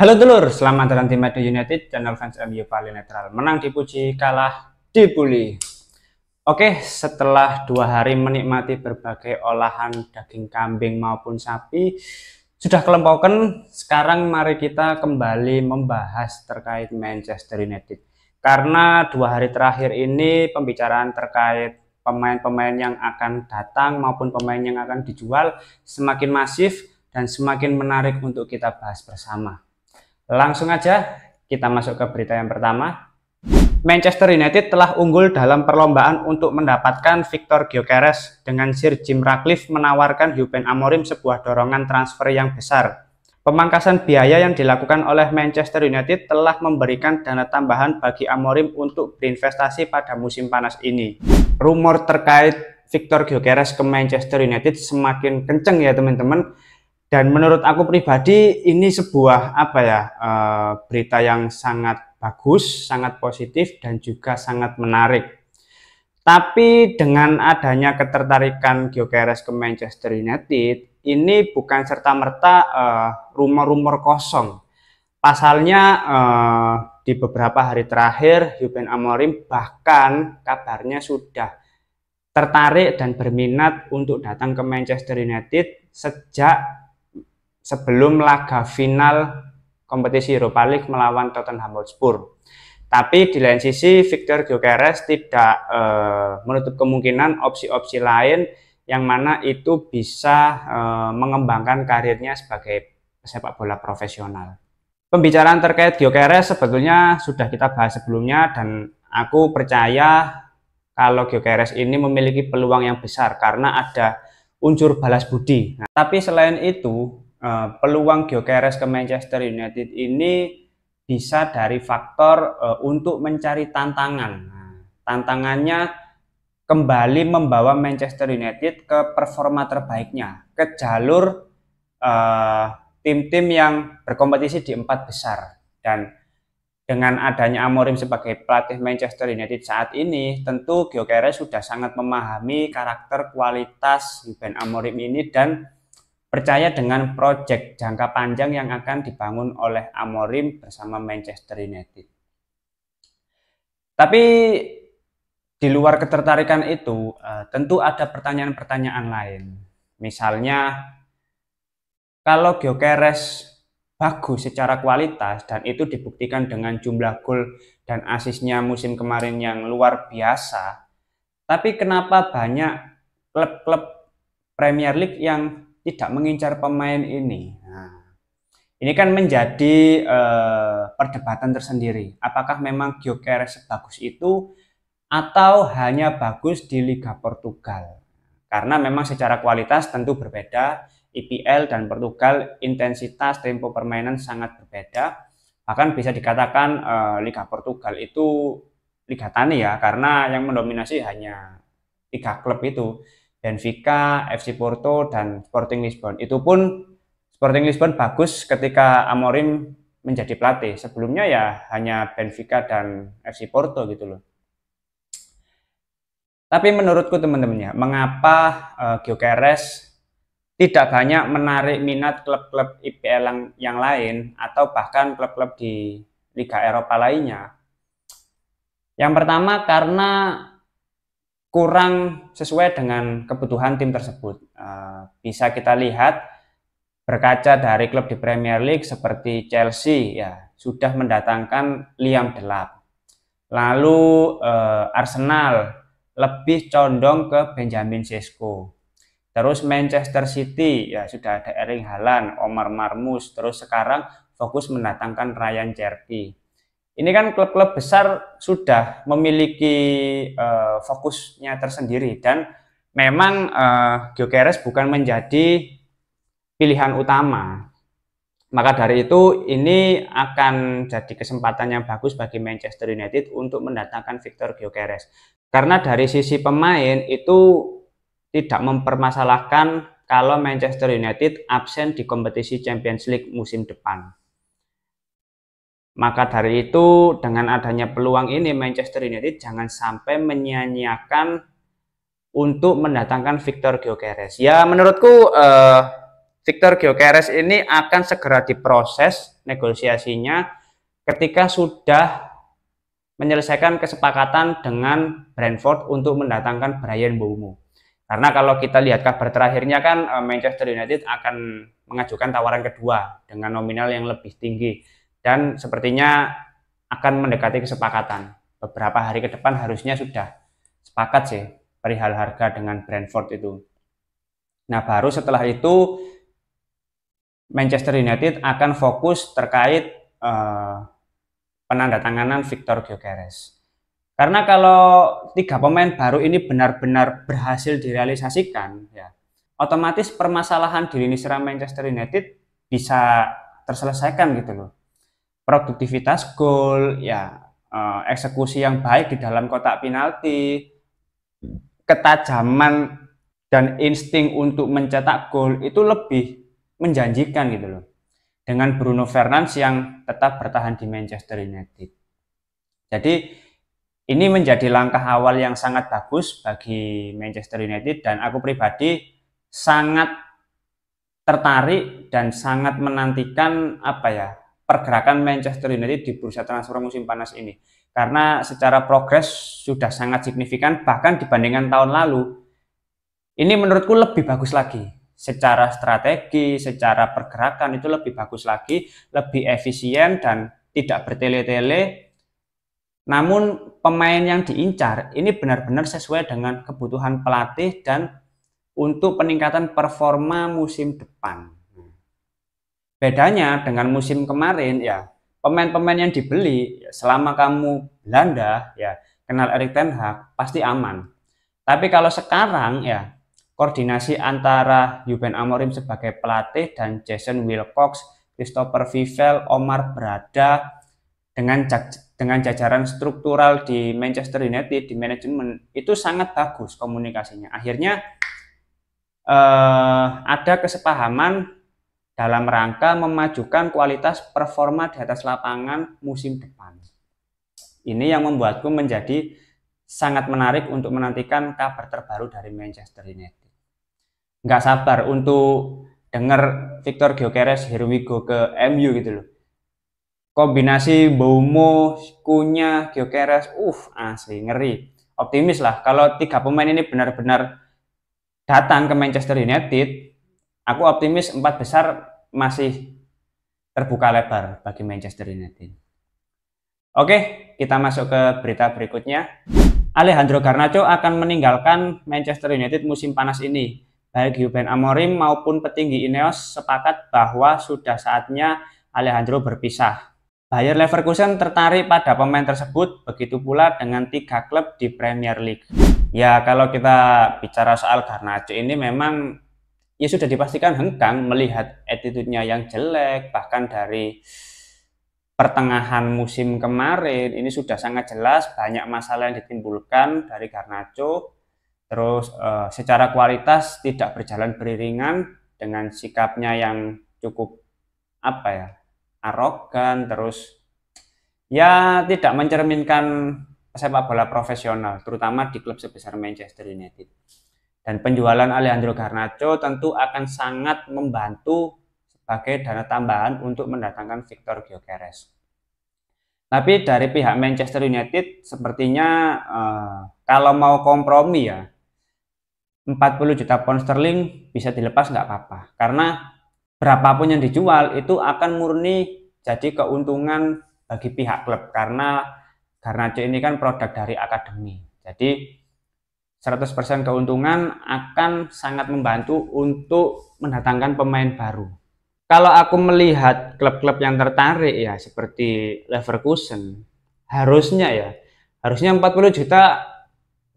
Halo dulur, selamat datang di Madrid United, channel fans MU paling netral. Menang dipuji, kalah dibully. Oke, setelah 2 hari menikmati berbagai olahan daging kambing maupun sapi, sudah kelempokan. Sekarang mari kita kembali membahas terkait Manchester United. Karena 2 hari terakhir ini pembicaraan terkait pemain-pemain yang akan datang maupun pemain yang akan dijual semakin masif dan semakin menarik untuk kita bahas bersama. Langsung aja kita masuk ke berita yang pertama. Manchester United telah unggul dalam perlombaan untuk mendapatkan Victor Gyökeres dengan Sir Jim Ratcliffe menawarkan Ruben Amorim sebuah dorongan transfer yang besar. Pemangkasan biaya yang dilakukan oleh Manchester United telah memberikan dana tambahan bagi Amorim untuk berinvestasi pada musim panas ini. Rumor terkait Victor Gyökeres ke Manchester United semakin kenceng ya teman-teman. Dan menurut aku pribadi ini sebuah berita yang sangat bagus, sangat positif dan juga sangat menarik. Tapi dengan adanya ketertarikan Gyökeres ke Manchester United, ini bukan serta-merta rumor-rumor kosong. Pasalnya di beberapa hari terakhir Ruben Amorim bahkan kabarnya sudah tertarik dan berminat untuk datang ke Manchester United sejak sebelum laga final kompetisi Europa League melawan Tottenham Hotspur. Tapi di lain sisi Victor Gyökeres tidak menutup kemungkinan opsi-opsi lain yang mana itu bisa mengembangkan karirnya sebagai pesepak bola profesional. Pembicaraan terkait Gyökeres sebetulnya sudah kita bahas sebelumnya dan aku percaya kalau Gyökeres ini memiliki peluang yang besar karena ada unsur balas budi. Nah, tapi selain itu peluang Gyökeres ke Manchester United ini bisa dari faktor untuk mencari tantangan. Nah, tantangannya kembali membawa Manchester United ke performa terbaiknya, ke jalur tim-tim yang berkompetisi di 4 besar. Dan dengan adanya Amorim sebagai pelatih Manchester United saat ini, tentu Gyökeres sudah sangat memahami karakter kualitas Ruben Amorim ini dan percaya dengan proyek jangka panjang yang akan dibangun oleh Amorim bersama Manchester United. Tapi di luar ketertarikan itu, tentu ada pertanyaan-pertanyaan lain. Misalnya, kalau Gyökeres bagus secara kualitas dan itu dibuktikan dengan jumlah gol dan asisnya musim kemarin yang luar biasa, tapi kenapa banyak klub-klub Premier League yang tidak mengincar pemain ini? Nah, ini kan menjadi perdebatan tersendiri. Apakah memang Gyökeres sebagus itu atau hanya bagus di Liga Portugal? Karena memang secara kualitas tentu berbeda. IPL dan Portugal intensitas tempo permainan sangat berbeda. Bahkan bisa dikatakan Liga Portugal itu Liga Tani ya, karena yang mendominasi hanya 3 klub itu. Benfica, FC Porto, dan Sporting Lisbon. Itu pun Sporting Lisbon bagus ketika Amorim menjadi pelatih. Sebelumnya ya hanya Benfica dan FC Porto gitu loh. Tapi menurutku teman-teman ya, mengapa Gyökeres tidak banyak menarik minat klub-klub IPL yang lain atau bahkan klub-klub di Liga Eropa lainnya? Yang pertama karena kurang sesuai dengan kebutuhan tim tersebut. Bisa kita lihat berkaca dari klub di Premier League seperti Chelsea ya sudah mendatangkan Liam Delap. Lalu Arsenal lebih condong ke Benjamin Sesko. Terus Manchester City ya sudah ada Erling Haaland, Omar Marmoush, terus sekarang fokus mendatangkan Ryan Cherky. Ini kan klub-klub besar sudah memiliki fokusnya tersendiri dan memang Gyökeres bukan menjadi pilihan utama. Maka dari itu ini akan jadi kesempatan yang bagus bagi Manchester United untuk mendatangkan Victor Gyökeres. Karena dari sisi pemain itu tidak mempermasalahkan kalau Manchester United absen di kompetisi Champions League musim depan. Maka dari itu dengan adanya peluang ini Manchester United jangan sampai menyia-nyiakan untuk mendatangkan Victor Gyökeres. Ya menurutku Victor Gyökeres ini akan segera diproses negosiasinya ketika sudah menyelesaikan kesepakatan dengan Brentford untuk mendatangkan Bryan Mbeumo. Karena kalau kita lihat kabar terakhirnya kan Manchester United akan mengajukan tawaran kedua dengan nominal yang lebih tinggi dan sepertinya akan mendekati kesepakatan. Beberapa hari ke depan harusnya sudah sepakat sih perihal harga dengan Brentford itu. Nah, baru setelah itu Manchester United akan fokus terkait penandatanganan Victor Gyökeres. Karena kalau 3 pemain baru ini benar-benar berhasil direalisasikan, ya, otomatis permasalahan di lini serang Manchester United bisa terselesaikan gitu loh. Produktivitas gol, ya, eksekusi yang baik di dalam kotak penalti, ketajaman dan insting untuk mencetak gol itu lebih menjanjikan gitu loh. Dengan Bruno Fernandes yang tetap bertahan di Manchester United. Jadi ini menjadi langkah awal yang sangat bagus bagi Manchester United dan aku pribadi sangat tertarik dan sangat menantikan pergerakan Manchester United di bursa transfer musim panas ini. Karena secara progres sudah sangat signifikan bahkan dibandingkan tahun lalu. Ini menurutku lebih bagus lagi. Secara strategi, secara pergerakan itu lebih bagus lagi, lebih efisien dan tidak bertele-tele. Namun pemain yang diincar ini benar-benar sesuai dengan kebutuhan pelatih dan untuk peningkatan performa musim depan. Bedanya dengan musim kemarin ya, pemain-pemain yang dibeli selama kamu Belanda ya, kenal Erik ten Hag pasti aman. Tapi kalau sekarang ya, koordinasi antara Ruben Amorim sebagai pelatih dan Jason Wilcox, Christopher Vivell, Omar Berada dengan jajaran struktural di Manchester United di manajemen itu sangat bagus komunikasinya. Akhirnya ada kesepahaman dalam rangka memajukan kualitas performa di atas lapangan musim depan. Ini yang membuatku menjadi sangat menarik untuk menantikan kabar terbaru dari Manchester United. Nggak sabar untuk dengar Victor Gyökeres here we go ke MU gitu loh. Kombinasi Mbeumo, Cunha, Gyökeres, asli ngeri. Optimis lah kalau 3 pemain ini benar-benar datang ke Manchester United, aku optimis 4 besar masih terbuka lebar bagi Manchester United. Oke, kita masuk ke berita berikutnya. Alejandro Garnacho akan meninggalkan Manchester United musim panas ini. Baik Ruben Amorim maupun petinggi Ineos sepakat bahwa sudah saatnya Alejandro berpisah. Bayer Leverkusen tertarik pada pemain tersebut, begitu pula dengan 3 klub di Premier League. Ya, kalau kita bicara soal Garnacho ini memang ya sudah dipastikan hengkang melihat attitude-nya yang jelek, bahkan dari pertengahan musim kemarin ini sudah sangat jelas banyak masalah yang ditimbulkan dari Garnacho. Terus secara kualitas tidak berjalan beriringan dengan sikapnya yang cukup arogan, terus ya tidak mencerminkan sepak bola profesional, terutama di klub sebesar Manchester United. Dan penjualan Alejandro Garnacho tentu akan sangat membantu sebagai dana tambahan untuk mendatangkan Victor Gyökeres. Tapi dari pihak Manchester United sepertinya kalau mau kompromi ya 40 juta pound sterling bisa dilepas nggak apa-apa, karena berapapun yang dijual itu akan murni jadi keuntungan bagi pihak klub, karena Garnacho ini kan produk dari akademi, jadi 100% keuntungan akan sangat membantu untuk mendatangkan pemain baru. Kalau aku melihat klub-klub yang tertarik ya seperti Leverkusen, harusnya 40 juta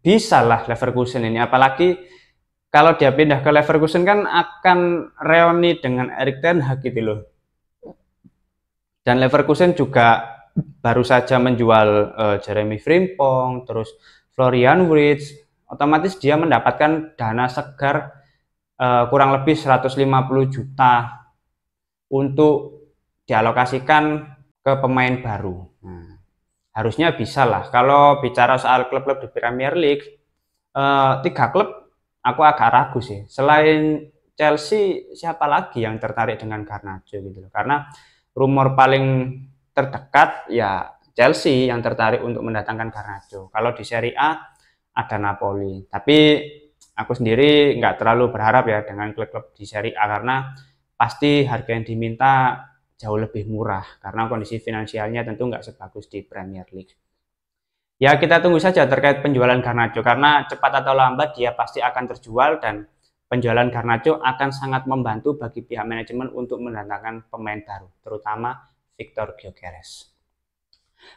bisa lah Leverkusen ini, apalagi kalau dia pindah ke Leverkusen kan akan reuni dengan Erik ten Hag gitu loh. Dan Leverkusen juga baru saja menjual Jeremy Frimpong, terus Florian Wirtz, otomatis dia mendapatkan dana segar kurang lebih 150 juta untuk dialokasikan ke pemain baru. Harusnya bisa lah. Kalau bicara soal klub-klub di Premier League, 3 klub aku agak ragu sih. Selain Chelsea, siapa lagi yang tertarik dengan Garnacho gitu loh. Karena rumor paling terdekat ya Chelsea yang tertarik untuk mendatangkan Garnacho. Kalau di Serie A ada Napoli. Tapi aku sendiri nggak terlalu berharap ya dengan klub-klub di Serie A karena pasti harga yang diminta jauh lebih murah karena kondisi finansialnya tentu nggak sebagus di Premier League. Ya kita tunggu saja terkait penjualan Garnacho karena cepat atau lambat dia pasti akan terjual dan penjualan Garnacho akan sangat membantu bagi pihak manajemen untuk mendatangkan pemain baru, terutama Victor Gyökeres.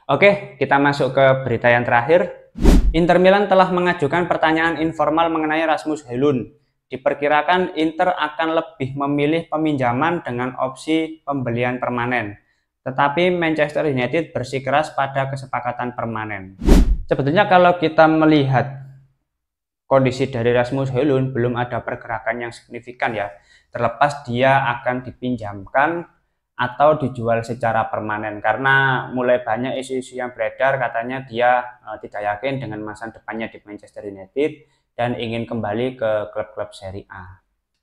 Oke, kita masuk ke berita yang terakhir. Inter Milan telah mengajukan pertanyaan informal mengenai Rasmus Højlund. Diperkirakan Inter akan lebih memilih peminjaman dengan opsi pembelian permanen. Tetapi Manchester United bersikeras pada kesepakatan permanen. Sebetulnya kalau kita melihat kondisi dari Rasmus Højlund belum ada pergerakan yang signifikan ya. Terlepas dia akan dipinjamkan atau dijual secara permanen karena mulai banyak isu-isu yang beredar katanya dia tidak yakin dengan masa depannya di Manchester United dan ingin kembali ke klub-klub Serie A.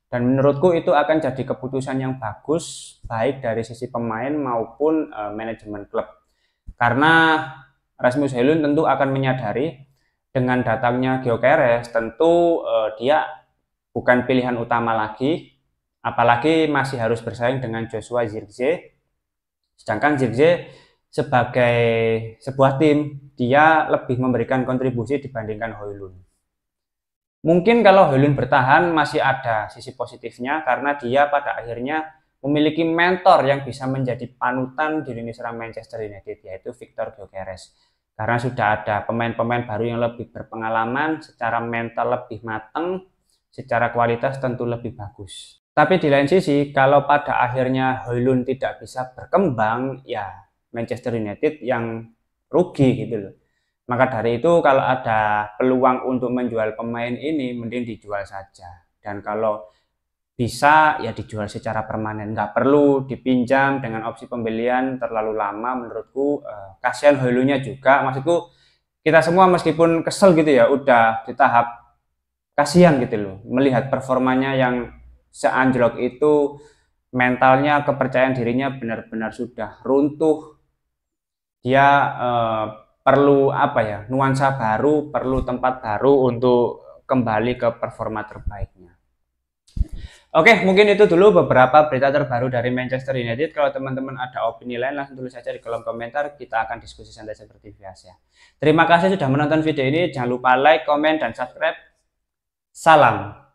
Dan menurutku itu akan jadi keputusan yang bagus baik dari sisi pemain maupun manajemen klub. Karena Rasmus Højlund tentu akan menyadari dengan datangnya Gyökeres tentu dia bukan pilihan utama lagi, apalagi masih harus bersaing dengan Joshua Zirkzee. Sedangkan Zirkzee sebagai sebuah tim dia lebih memberikan kontribusi dibandingkan Højlund. Mungkin kalau Højlund bertahan masih ada sisi positifnya karena dia pada akhirnya memiliki mentor yang bisa menjadi panutan di lini serang Manchester United yaitu Victor Gyökeres. Karena sudah ada pemain-pemain baru yang lebih berpengalaman, secara mental lebih matang, secara kualitas tentu lebih bagus. Tapi di lain sisi kalau pada akhirnya Højlund tidak bisa berkembang ya Manchester United yang rugi gitu loh. Maka dari itu kalau ada peluang untuk menjual pemain ini mending dijual saja. Dan kalau bisa ya dijual secara permanen. Nggak perlu dipinjam dengan opsi pembelian terlalu lama menurutku. Kasihan Højlundnya juga. Maksudku kita semua meskipun kesel gitu ya udah di tahap kasihan gitu loh. Melihat performanya yang seanjlok itu, mentalnya, kepercayaan dirinya benar-benar sudah runtuh. Dia perlu apa ya, nuansa baru, perlu tempat baru untuk kembali ke performa terbaiknya. Oke, mungkin itu dulu beberapa berita terbaru dari Manchester United. Kalau teman-teman ada opini lain, langsung tulis saja di kolom komentar. Kita akan diskusi santai seperti biasa. Terima kasih sudah menonton video ini. Jangan lupa like, komen, dan subscribe. Salam.